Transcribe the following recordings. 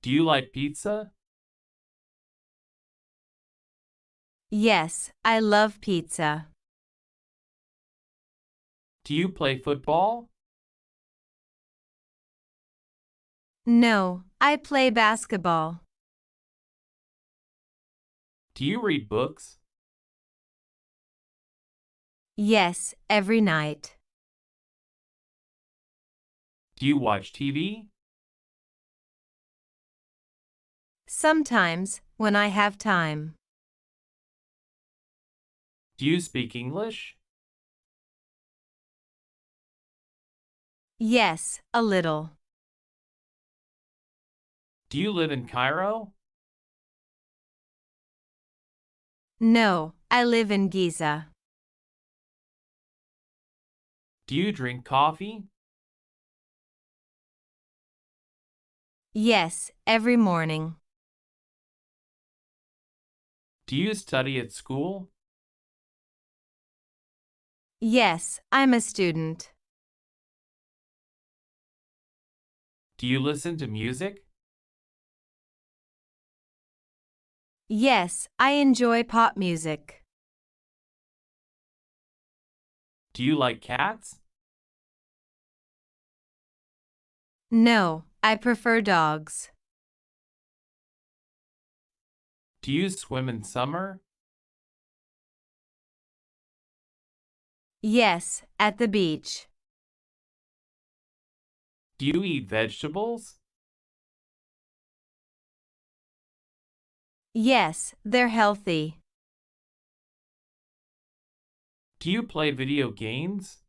Do you like pizza? Yes, I love pizza. Do you play football? No, I play basketball. Do you read books? Yes, every night. Do you watch TV? Sometimes, when I have time. Do you speak English? Yes, a little. Do you live in Cairo? No, I live in Giza. Do you drink coffee? Yes, every morning. Do you study at school? Yes, I'm a student. Do you listen to music? Yes, I enjoy pop music. Do you like cats? No, I prefer dogs. Do you swim in summer? Yes, at the beach. Do you eat vegetables? Yes, they're healthy. Do you play video games?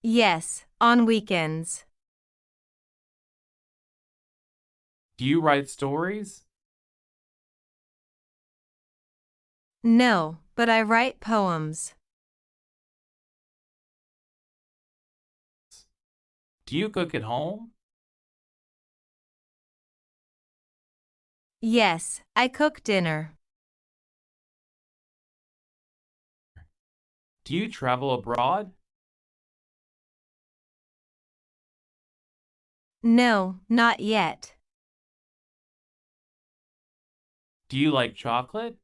Yes, on weekends. Do you write stories? No, but I write poems. Do you cook at home? Yes, I cook dinner. Do you travel abroad? No, not yet. Do you like chocolate?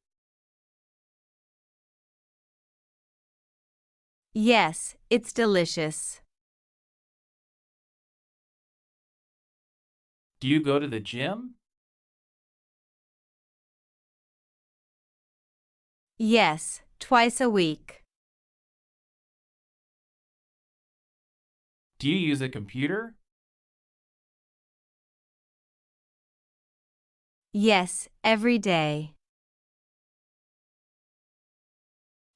Yes, it's delicious. Do you go to the gym? Yes, twice a week. Do you use a computer? Yes, every day.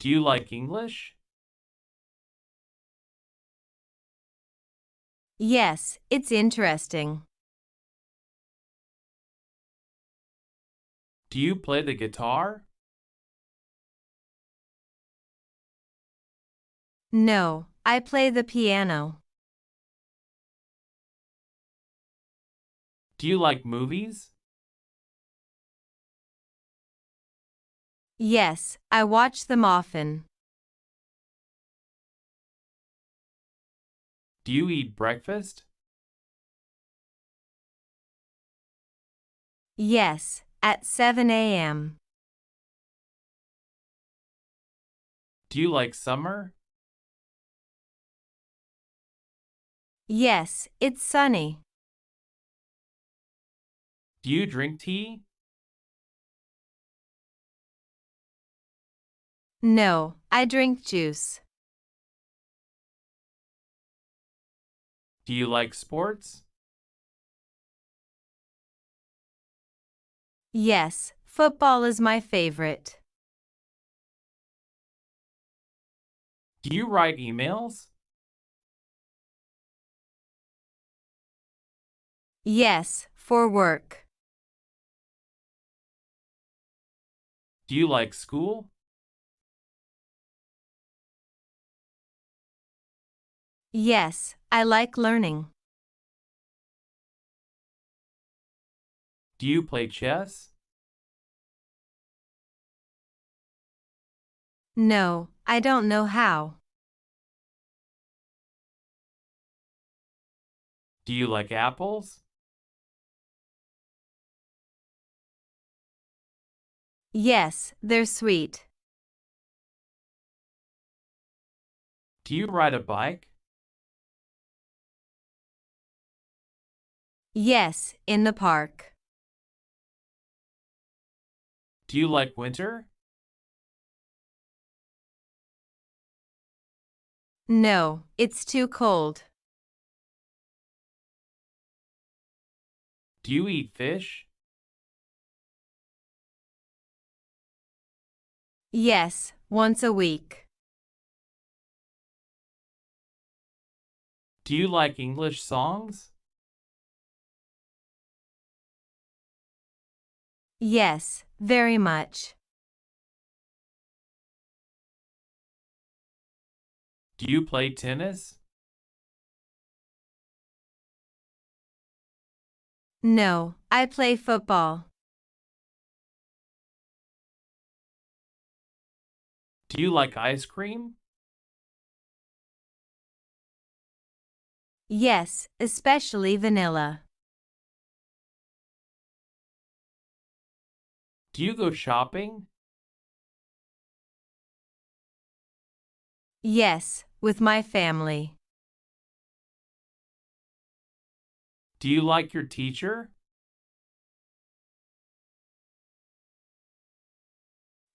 Do you like English? Yes, it's interesting. Do you play the guitar? No, I play the piano. Do you like movies? Yes, I watch them often. Do you eat breakfast? Yes, at 7 a.m. Do you like summer? Yes, it's sunny. Do you drink tea? No, I drink juice. Do you like sports? Yes, football is my favorite. Do you write emails? Yes, for work. Do you like school? Yes, I like learning. Do you play chess? No, I don't know how. Do you like apples? Yes, they're sweet. Do you ride a bike? Yes, in the park. Do you like winter? No, it's too cold. Do you eat fish? Yes, once a week. Do you like English songs? Yes, very much. Do you play tennis? No, I play football. Do you like ice cream? Yes, especially vanilla. Do you go shopping? Yes, with my family. Do you like your teacher?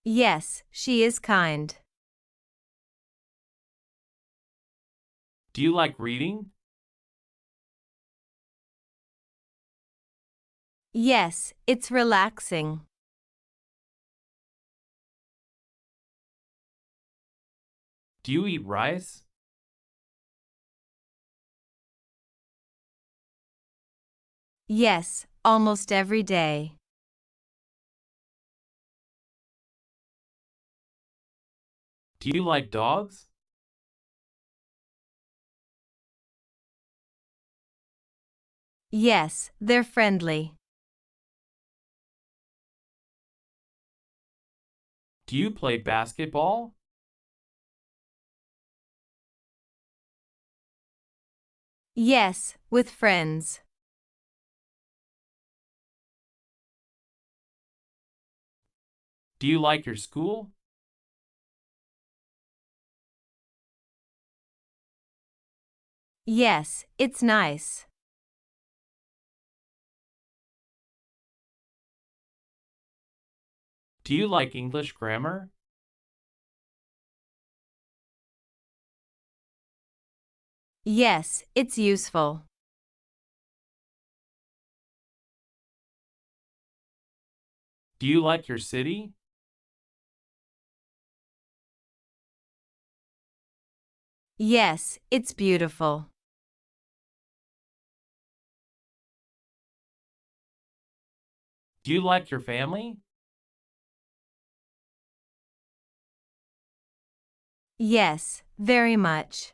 Yes, she is kind. Do you like reading? Yes, it's relaxing. Do you eat rice? Yes, almost every day. Do you like dogs? Yes, they're friendly. Do you play basketball? Yes, with friends. Do you like your school? Yes, it's nice. Do you like English grammar? Yes, it's useful. Do you like your city? Yes, it's beautiful. Do you like your family? Yes, very much.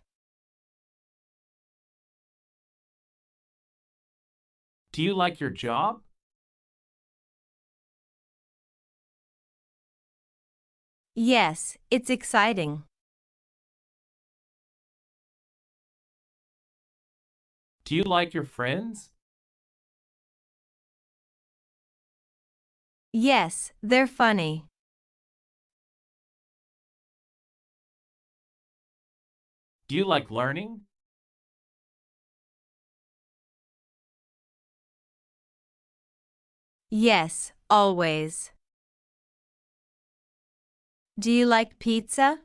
Do you like your job? Yes, it's exciting. Do you like your friends? Yes, they're funny. Do you like learning? Yes, always. Do you like pizza?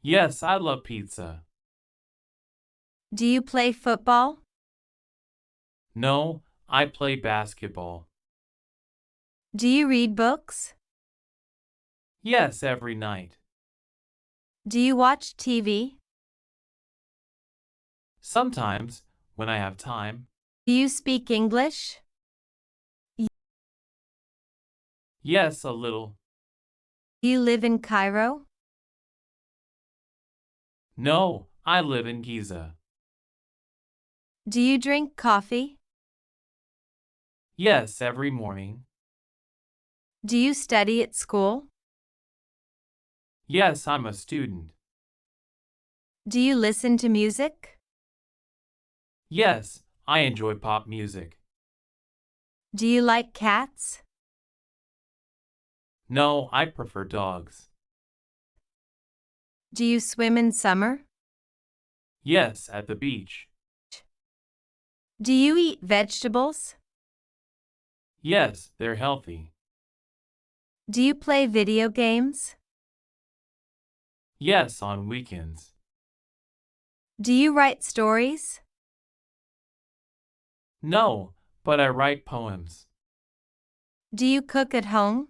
Yes, I love pizza. Do you play football? No, I play basketball. Do you read books? Yes, every night. Do you watch TV? Sometimes, when I have time. Do you speak English? Yes, a little. Do you live in Cairo? No, I live in Giza. Do you drink coffee? Yes, every morning. Do you study at school? Yes, I'm a student. Do you listen to music? Yes, I enjoy pop music. Do you like cats? No, I prefer dogs. Do you swim in summer? Yes, at the beach. Do you eat vegetables? Yes, they're healthy. Do you play video games? Yes, on weekends. Do you write stories? No, but I write poems. Do you cook at home?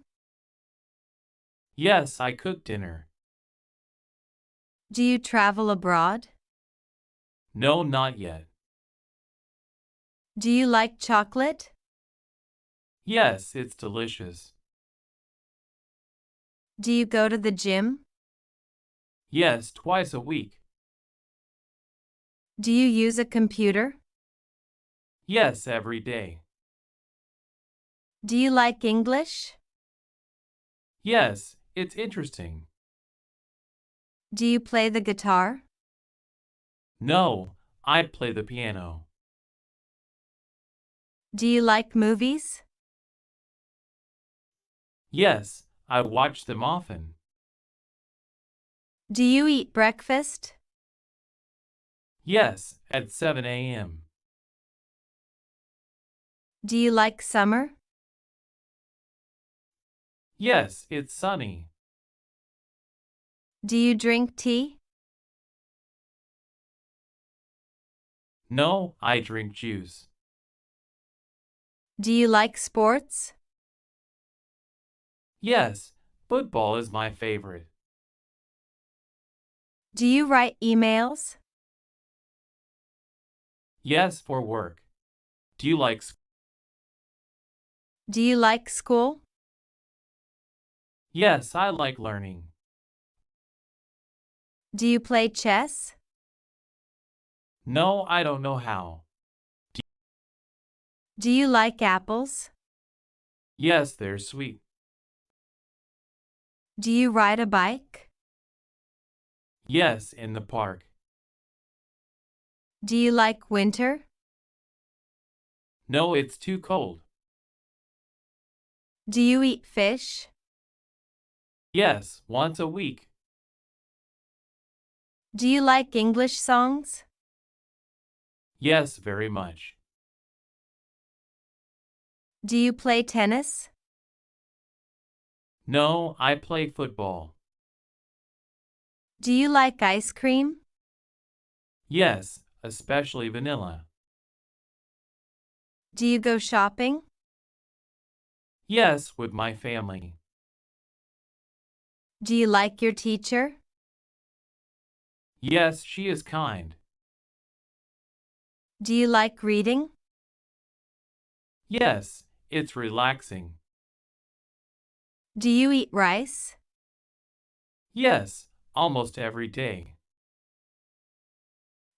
Yes, I cook dinner. Do you travel abroad? No, not yet. Do you like chocolate? Yes, it's delicious. Do you go to the gym? Yes, twice a week. Do you use a computer? Yes, every day. Do you like English? Yes, it's interesting. Do you play the guitar? No, I play the piano. Do you like movies? Yes, I watch them often. Do you eat breakfast? Yes, at 7 a.m. Do you like summer? Yes, it's sunny. Do you drink tea? No, I drink juice. Do you like sports? Yes, football is my favorite. Do you write emails? Yes, for work. Do you like Do you like school? Yes, I like learning. Do you play chess? No, I don't know how. Do you like apples? Yes, they're sweet. Do you ride a bike? Yes, in the park. Do you like winter? No, it's too cold. Do you eat fish? Yes, once a week. Do you like English songs? Yes, very much. Do you play tennis? No, I play football. Do you like ice cream? Yes, especially vanilla. Do you go shopping? Yes, with my family. Do you like your teacher? Yes, she is kind. Do you like reading? Yes, it's relaxing. Do you eat rice? Yes, almost every day.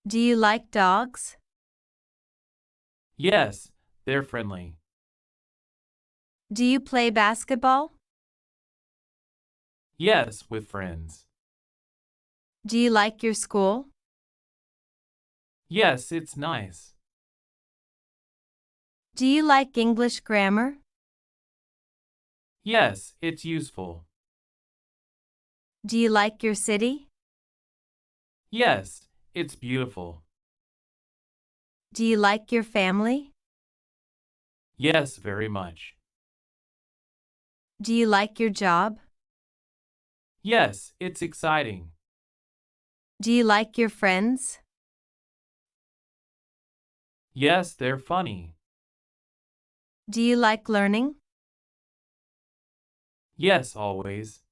Do you like dogs? Yes, they're friendly. Do you play basketball? Yes, with friends. Do you like your school? Yes, it's nice. Do you like English grammar? Yes, it's useful. Do you like your city? Yes, it's beautiful. Do you like your family? Yes, very much. Do you like your job? Yes, it's exciting. Do you like your friends? Yes, they're funny. Do you like learning? Yes, always.